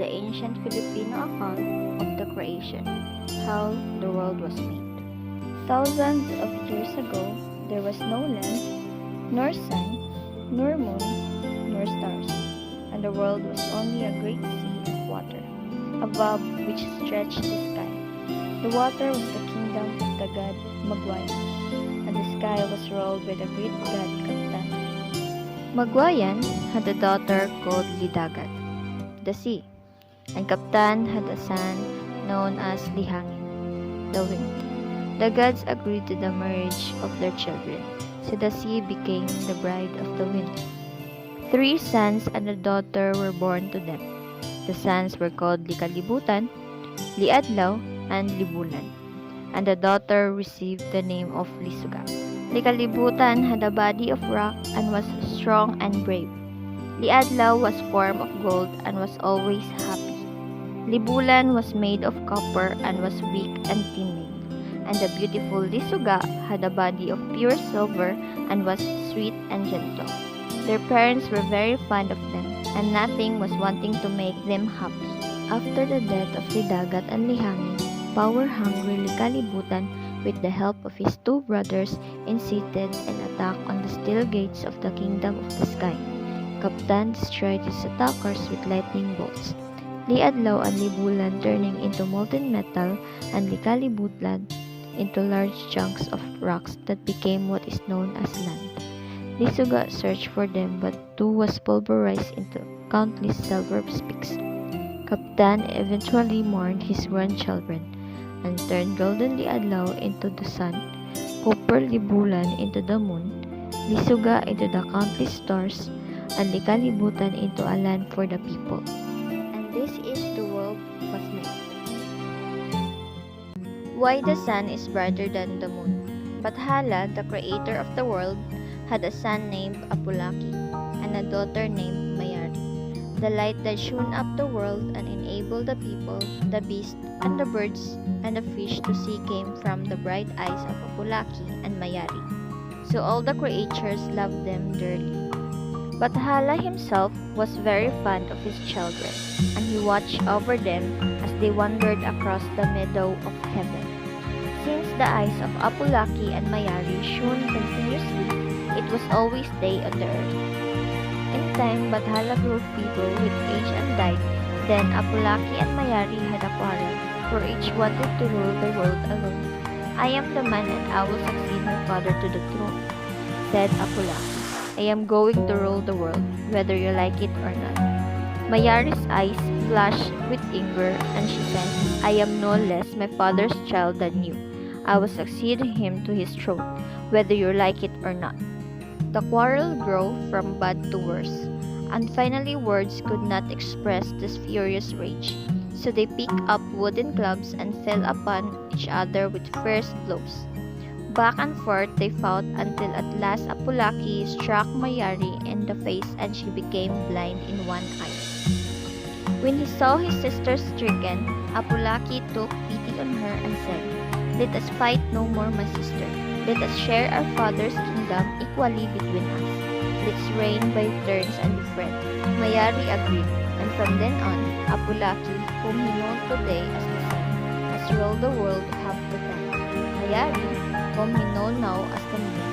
the ancient Filipino account of the creation, how the world was made. Thousands of years ago, there was no land, nor sun, nor moon, nor stars, and the world was only a great sea of water, above which stretched the sky. The water was the kingdom of the god Magwayan, and the sky was ruled by the great god Kaptan. Magwayan had a daughter called Lidagat, the sea, and Kaptan had a son known as Lihangin, the wind. The gods agreed to the marriage of their children, so the sea became the bride of the wind. 3 sons and a daughter were born to them. The sons were called Likalibutan, Liadlaw, and Libulan, and the daughter received the name of Lisuga. Likalibutan had a body of rock and was strong and brave. Liadlaw was formed of gold and was always happy. Libulan was made of copper and was weak and timid. And the beautiful Lisuga had a body of pure silver and was sweet and gentle. Their parents were very fond of them, and nothing was wanting to make them happy. After the death of Lidagat and Lihangin, power-hungry Likalibutan, with the help of his 2 brothers, incited an attack on the steel gates of the kingdom of the sky. Kaptan destroyed his attackers with lightning bolts. Liadlaw and Libulan turning into molten metal, and Likalibutan into large chunks of rocks that became what is known as land. Lisuga searched for them, but too was pulverized into countless silver specks. Kaptan eventually mourned his grandchildren and turned golden Liadlaw into the sun, copper Libulan into the moon, Lisuga into the countless stars, and Likalibutan into a land for the people. And this is the world was made. Why the sun is brighter than the moon? Bathala, the creator of the world, had a son named Apulaki and a daughter named Mayari. The light that shone up the world and enabled the people, the beasts, and the birds, and the fish to see came from the bright eyes of Apulaki and Mayari. So all the creatures loved them dearly. Bathala himself was very fond of his children, and he watched over them as they wandered across the meadow of heaven. Since the eyes of Apulaki and Mayari shone continuously, it was always day on the earth. In time, Bathala grew feeble with age and died. Then Apulaki and Mayari had a quarrel, for each wanted to rule the world alone. "I am the man and I will succeed my father to the throne," said Apulaki. "I am going to rule the world, whether you like it or not." Mayari's eyes flashed with anger, and she said, "I am no less my father's child than you. I will succeed him to his throne, whether you like it or not." The quarrel grew from bad to worse, and finally words could not express this furious rage. So they picked up wooden clubs and fell upon each other with fierce blows. Back and forth they fought until at last Apulaki struck Mayari in the face and she became blind in one eye. When he saw his sister stricken, Apulaki took pity on her and said, "Let us fight no more, my sister. Let us share our father's kingdom equally between us. Let's reign by turns and be friends." Mayari agreed, and from then on, Apulaki, whom he known today as the sun, has ruled the world half the time. Mayari, whom he known now as the moon,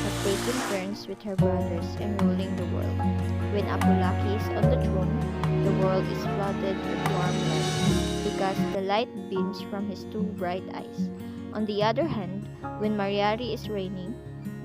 has taken turns with her brothers in ruling the world. When Apulaki is on the throne, the world is flooded with warm light, because the light beams from his 2 bright eyes. On the other hand, when Mayari is reigning,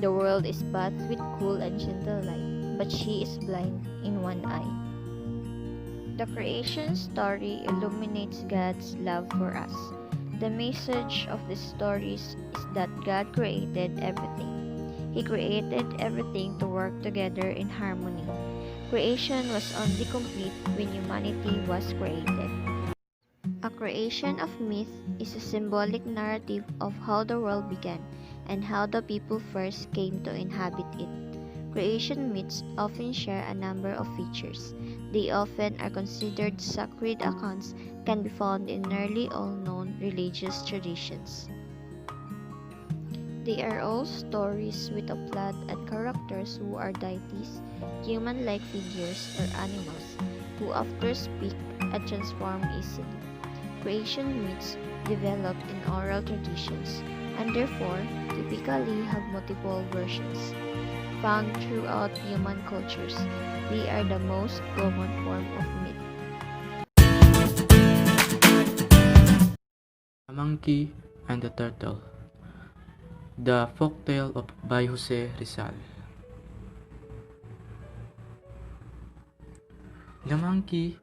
the world is bathed with cool and gentle light, but she is blind in one eye. The creation story illuminates God's love for us. The message of these stories is that God created everything. He created everything to work together in harmony. Creation was only complete when humanity was created. A creation of myth is a symbolic narrative of how the world began and how the people first came to inhabit it. Creation myths often share a number of features. They often are considered sacred accounts, can be found in nearly all known religious traditions. They are all stories with a plot and characters who are deities, human-like figures, or animals, who after speak and transform easily. Creation myths develop in oral traditions and therefore typically have multiple versions. Found throughout human cultures, they are the most common form of myth. The Monkey and the Turtle. The Folktale by Jose Rizal. The monkey,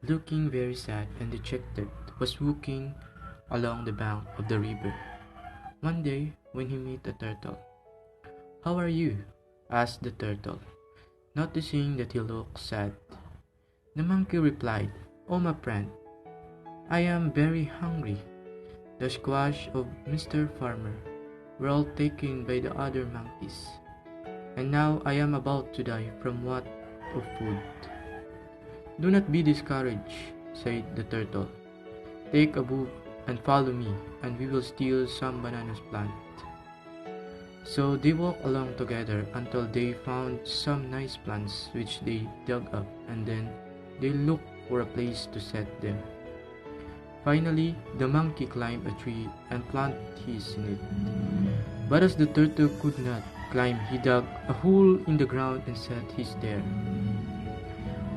looking very sad and dejected, was walking along the bank of the river. One day, when he met a turtle, "How are you?" asked the turtle, noticing that he looked sad. The monkey replied, "Oh, my friend, I am very hungry. The squash of Mr. Farmer were all taken by the other monkeys, and now I am about to die from want of food." "Do not be discouraged," said the turtle. "Take a book and follow me, and we will steal some bananas plant." So they walked along together until they found some nice plants which they dug up, and then they looked for a place to set them. Finally, the monkey climbed a tree and planted his in it. But as the turtle could not climb, he dug a hole in the ground and set his there.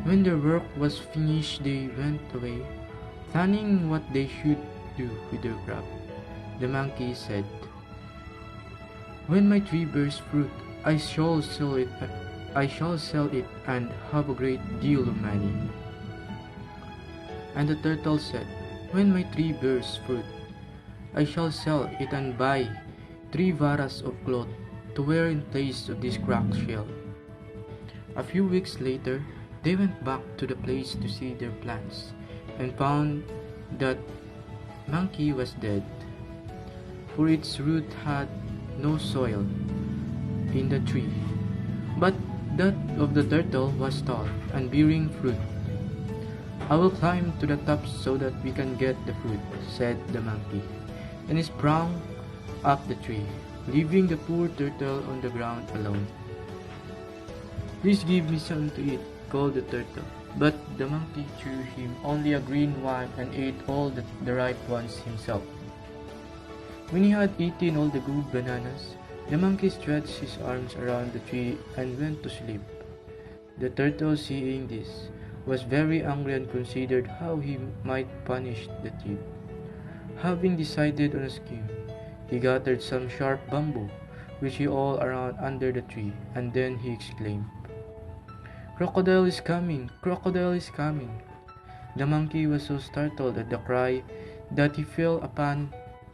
When their work was finished, they went away, planning what they should do with their crop. The monkey said, "When my tree bears fruit, I shall sell it. And have a great deal of money." And the turtle said, "When my tree bears fruit, I shall sell it and buy 3 varas of cloth to wear in place of this cracked shell." A few weeks later, they went back to the place to see their plants, and found that monkey was dead, for its root had no soil in the tree, but that of the turtle was tall and bearing fruit. "I will climb to the top so that we can get the fruit," said the monkey, and he sprang up the tree, leaving the poor turtle on the ground alone. "Please give me some to eat," called the turtle, but the monkey threw him only a green one and ate all the ripe ones himself. When he had eaten all the good bananas, the monkey stretched his arms around the tree and went to sleep. The turtle, seeing this, was very angry and considered how he might punish the thief. Having decided on a scheme, he gathered some sharp bamboo, which he all around under the tree, and then he exclaimed, "Crocodile is coming! Crocodile is coming!" The monkey was so startled at the cry that he fell upon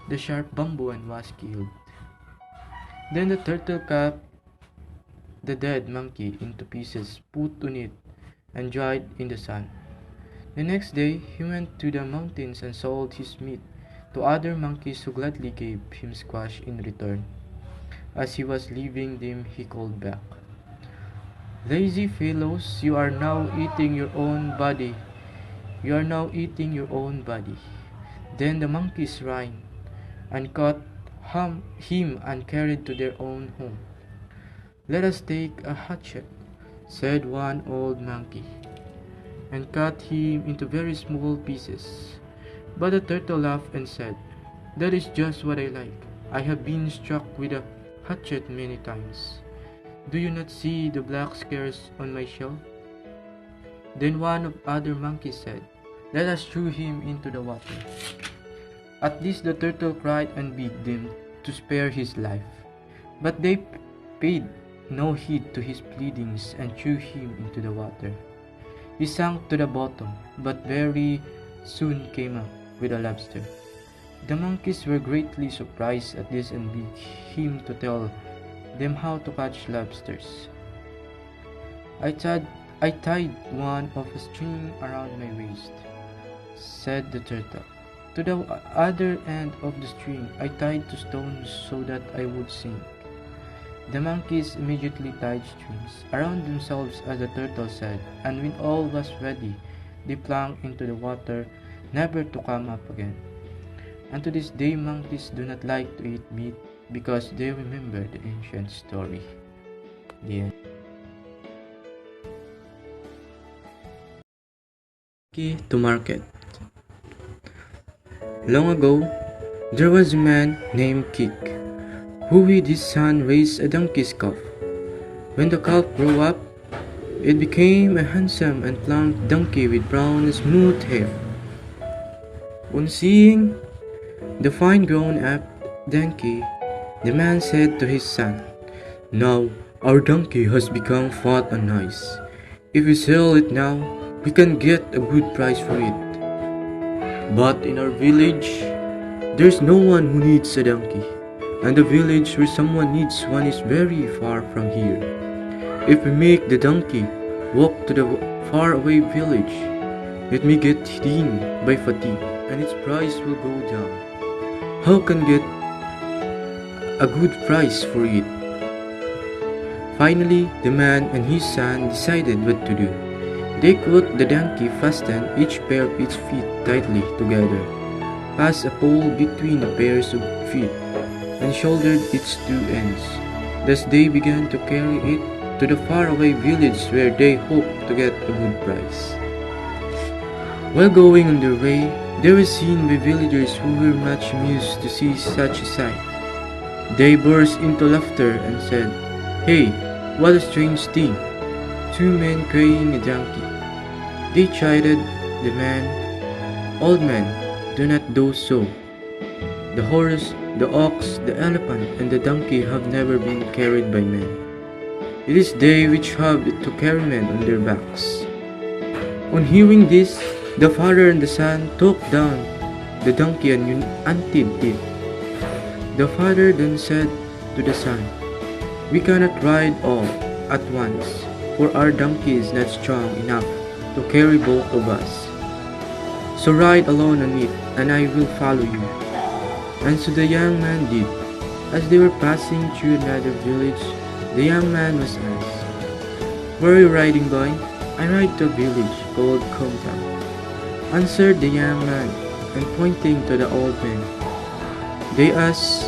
the sharp bamboo and was killed. Then the turtle cut the dead monkey into pieces, put on it, and dried in the sun. The next day he went to the mountains and sold his meat to other monkeys, who gladly gave him squash in return. As he was leaving them, he called back, "Lazy fellows, you are now eating your own body. You are now eating your own body." Then the monkeys ran and caught him and carried to their own home. "Let us take a hatchet," said one old monkey, and cut him into very small pieces. But the turtle laughed and said, "That is just what I like. I have been struck with a hatchet many times. Do you not see the black scars on my shell?" Then one of other monkeys said, "Let us throw him into the water." At this the turtle cried and begged them to spare his life, but they paid no heed to his pleadings and threw him into the water. He sank to the bottom, but very soon came up with a lobster. The monkeys were greatly surprised at this and begged him to tell them how to catch lobsters. I tied one of a string around my waist," said the turtle. "To the other end of the string I tied 2 stones so that I would sink." The monkeys immediately tied strings around themselves as the turtle said, and when all was ready, they plunged into the water, never to come up again. And to this day, monkeys do not like to eat meat because they remember the ancient story. The end. Key to market. Long ago, there was a man named Kik, who with his son raised a donkey's calf. When the calf grew up, it became a handsome and plump donkey with brown and smooth hair. On seeing the fine grown-up donkey, the man said to his son, "Now our donkey has become fat and nice. If we sell it now, we can get a good price for it. But in our village, there's no one who needs a donkey, and the village where someone needs one is very far from here. If we make the donkey walk to the faraway village, it may get thin by fatigue, and its price will go down. How can get a good price for it?" Finally, the man and his son decided what to do. They caught the donkey, fastened each pair of its feet tightly together, passed a pole between the pairs of feet, and shouldered its two ends. Thus they began to carry it to the faraway village where they hoped to get a good price. While going on their way, they were seen by villagers who were much amused to see such a sight. They burst into laughter and said, "Hey, what a strange thing! Two men carrying a donkey." They chided the man, "Old man, do not do so. The horse, the ox, the elephant, and the donkey have never been carried by men. It is they which have to carry men on their backs." On hearing this, the father and the son took down the donkey and untied it. The father then said to the son, "We cannot ride all at once, for our donkey is not strong enough to carry both of us. So ride alone on it, and I will follow you." And so the young man did. As they were passing through another village, the young man was asked, "Where are you riding, boy?" "I ride to a village called Comtown," answered the young man, and pointing to the old man. They asked,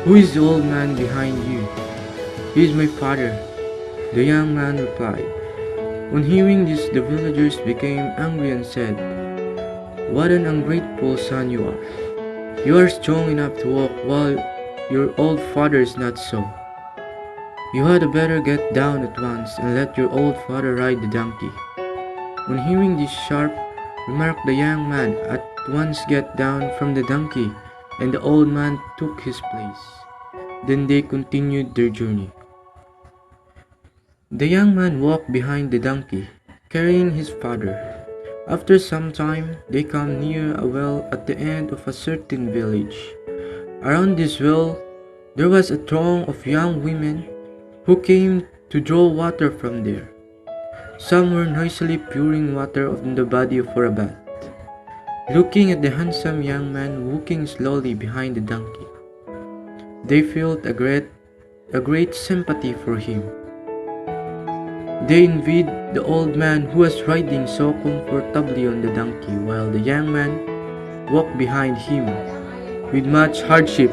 "Who is the old man behind you?" "He is my father," the young man replied. On hearing this, the villagers became angry and said, "What an ungrateful son you are! You are strong enough to walk while your old father is not so. You had better get down at once and let your old father ride the donkey." On hearing this sharp remark, the young man at once got down from the donkey, and the old man took his place. Then they continued their journey. The young man walked behind the donkey, carrying his father. After some time, they came near a well at the end of a certain village. Around this well, there was a throng of young women who came to draw water from there. Some were noisily pouring water on the body for a bath. Looking at the handsome young man walking slowly behind the donkey, they felt a great sympathy for him. They envied the old man who was riding so comfortably on the donkey, while the young man walked behind him with much hardship.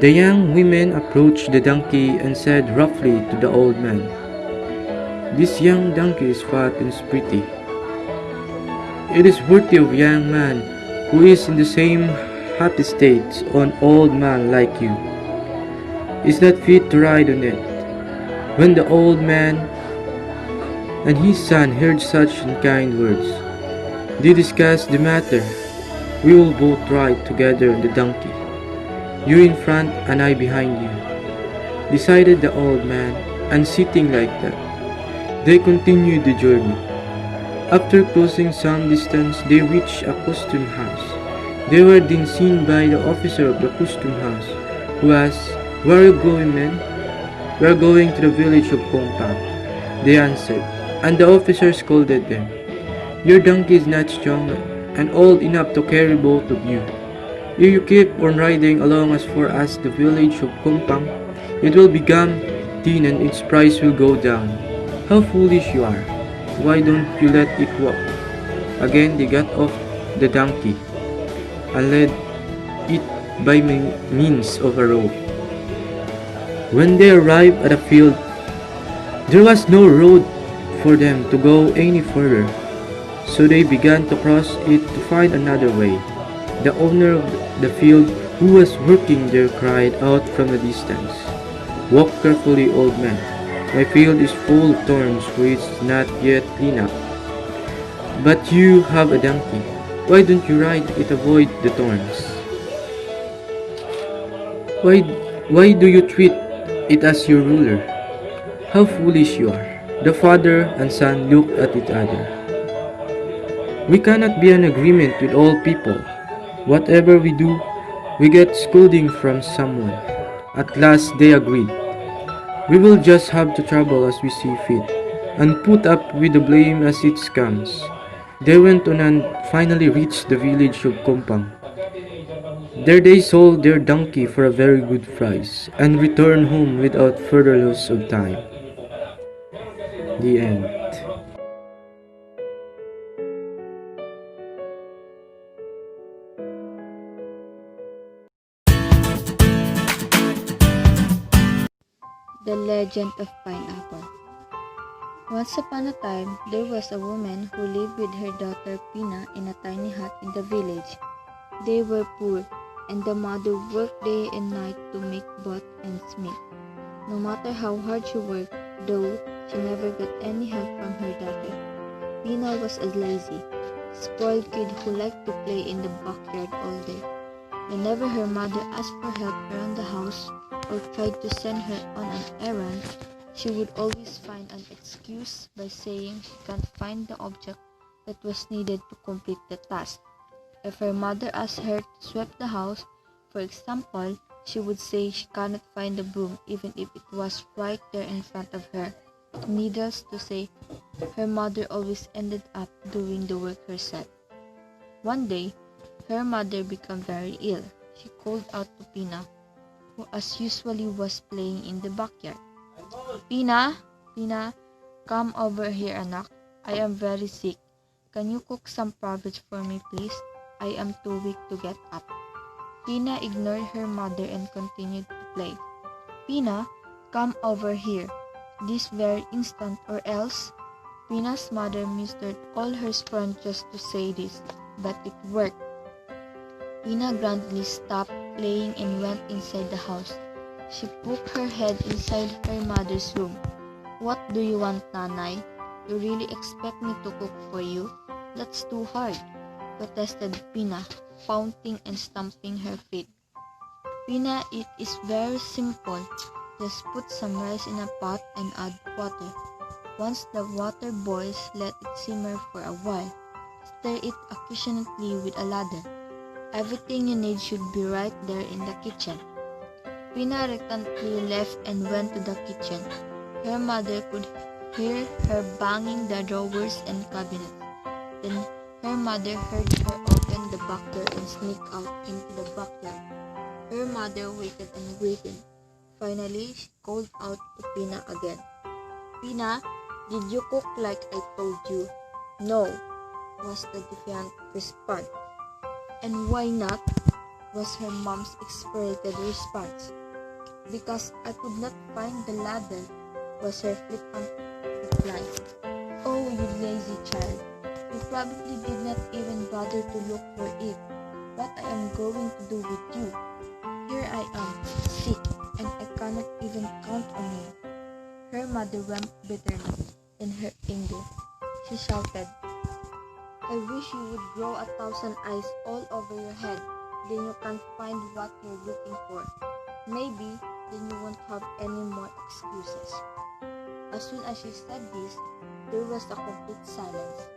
The young women approached the donkey and said roughly to the old man, "This young donkey is fat and pretty. It is worthy of a young man who is in the same happy state on an old man like you. Is not fit to ride on it." When the old man and his son heard such unkind words, they discussed the matter. "We will both ride together on the donkey, you in front and I behind you," decided the old man, and sitting like that, they continued the journey. After crossing some distance, they reached a custom house. They were then seen by the officer of the custom house, who asked, "Where are you going, men?" "We are going to the village of Compound," they answered, and the officer scolded them. "Your donkey is not strong and old enough to carry both of you. If you keep on riding along as far as the village of Compound, it will become thin and its price will go down. How foolish you are! Why don't you let it walk?" Again they got off the donkey and led it by means of a rope. When they arrived at a field, there was no road for them to go any further, so they began to cross it to find another way. The owner of the field, who was working there, cried out from a distance, "Walk carefully, old man. My field is full of thorns which is not yet clean up. But you have a donkey. Why don't you ride it to avoid the thorns? Why, why do you treat it as your ruler? How foolish you are." The father and son looked at each other. "We cannot be in agreement with all people. Whatever we do, we get scolding from someone." At last they agreed. "We will just have to travel as we see fit, and put up with the blame as it comes." They went on and finally reached the village of Kompang. There they sold their donkey for a very good price, and returned home without further loss of time. The end. The Legend of Pineapple. Once upon a time, there was a woman who lived with her daughter Pina in a tiny hut in the village. They were poor, and the mother worked day and night to make both ends meet. No matter how hard she worked, though, she never got any help from her daughter. Pina was a lazy, spoiled kid who liked to play in the backyard all day. Whenever her mother asked for help around the house or tried to send her on an errand, she would always find an excuse by saying she can't find the object that was needed to complete the task. If her mother asked her to sweep the house, for example, she would say she cannot find the broom even if it was right there in front of her. Needless to say, her mother always ended up doing the work herself. One day, her mother became very ill. She called out to Pina, who as usually was playing in the backyard. "Pina, Pina, come over here, anak. I am very sick. Can you cook some porridge for me, please? I am too weak to get up." Pina ignored her mother and continued to play. "Pina, come over here this very instant or else." Pina's mother mustered all her strength just to say this, but it worked. Pina grandly stopped playing and went inside the house. She poked her head inside her mother's room. "What do you want, Nanay? You really expect me to cook for you? That's too hard," protested Pina, pounding and stamping her feet. "Pina, it is very simple. Just put some rice in a pot and add water. Once the water boils, let it simmer for a while. Stir it occasionally with a ladle. Everything you need should be right there in the kitchen." Pina reluctantly left and went to the kitchen. Her mother could hear her banging the drawers and cabinets. Then her mother heard her open the back door and sneak out into the backyard. Her mother waited and waited. Finally, she called out to Pina again. "Pina, did you cook like I told you?" "No," was the defiant response. "And why not?" was her mom's exasperated response. "Because I could not find the ladle," was her flippant reply. "Oh, you lazy child. You probably did not even bother to look for it. What I am going to do with you? Here I am, sick, and I cannot even count on you." Her mother wept bitterly in her anger. She shouted, "I wish you would grow 1,000 eyes all over your head. Then you can't find what you're looking for. Maybe then you won't have any more excuses." As soon as she said this, there was a complete silence.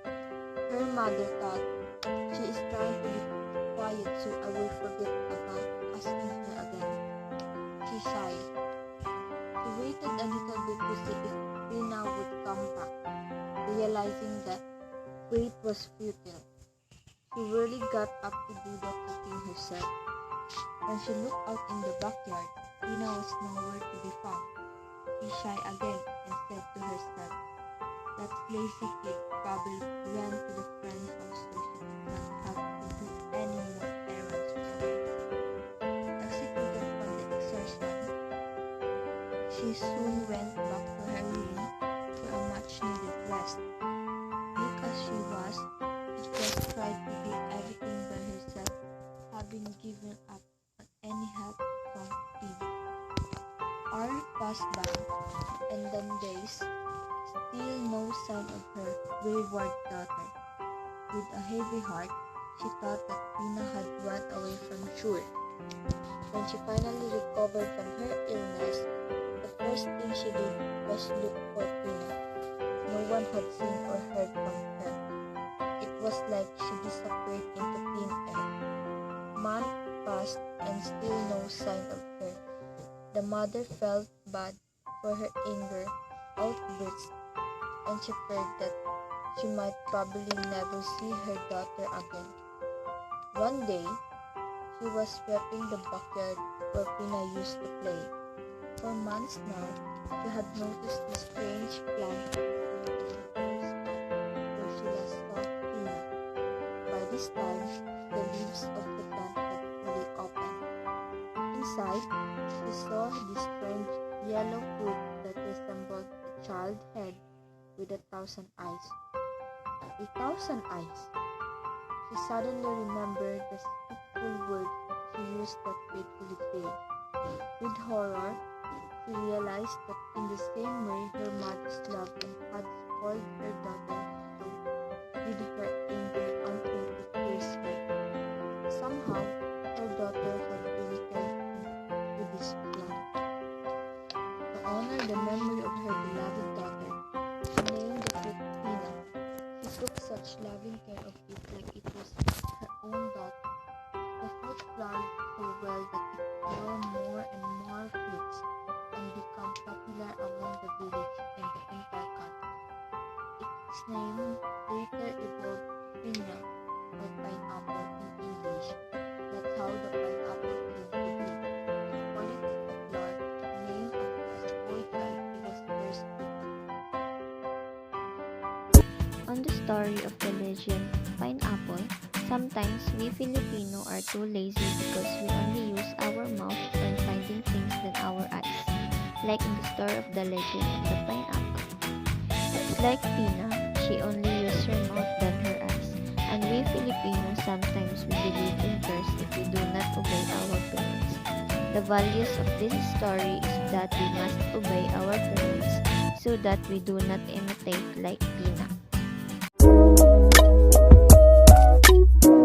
Her mother thought, "She is trying to be quiet so I will forget about asking her again." She sighed. She waited a little bit to see if Reyna would come back, realizing that wait was futile. She really got up to do the cooking herself. When she looked out in the backyard, Reyna was nowhere to be found. She sighed again and said to herself, "That lazy kid probably ran to the friend's house so she did not have to do any more errands for her." Executed from the exertion, she soon went back to her room for a much-needed rest. Weak as she was, tried to do everything by herself, having given up on any help from Tina. Hours passed by, and then days, still no sign of her wayward daughter. With a heavy heart, she thought that Tina had run away from shore. When she finally recovered from her illness, the first thing she did was look for Tina. No one had seen or heard from her. It was like she disappeared into thin air. Months passed and still no sign of her. The mother felt bad for her anger outbursts, and she feared that she might probably never see her daughter again. One day, she was sweeping the backyard where Tina used to play. For months now, she had noticed the strange plant where she last saw Tina. By this time, the leaves of the plant had fully opened. Inside, she saw this strange yellow fruit that resembled a child's head with 1,000 eyes. 1,000 eyes! She suddenly remembered the spiteful words she used that fatefully failed. With horror, she realized that in the same way her mother's love and had spoiled her daughter, so did her anger until it pierced her. Somehow, her daughter had been turned into this plant. To honor the memory of her beloved daughter, she named the fruit Tina. She took such loving care of it like it was her own daughter. The fruit flourished so well that it bore more and more fruits and became popular among the village and the entire country. Its name later evolved piña or pineapple in English. That's how the pineapple came to be. According to folklore, the name of the boy child who was first bitten. On the story of the legend pineapple, sometimes we Filipino are too lazy because we only use our mouth when finding things than our eyes, like in the story of the legend of the pineapple. It's like Tina, she only used her mouth than her eyes, and we Filipinos sometimes we believe in curse if we do not obey our parents. The values of this story is that we must obey our parents so that we do not imitate like Tina.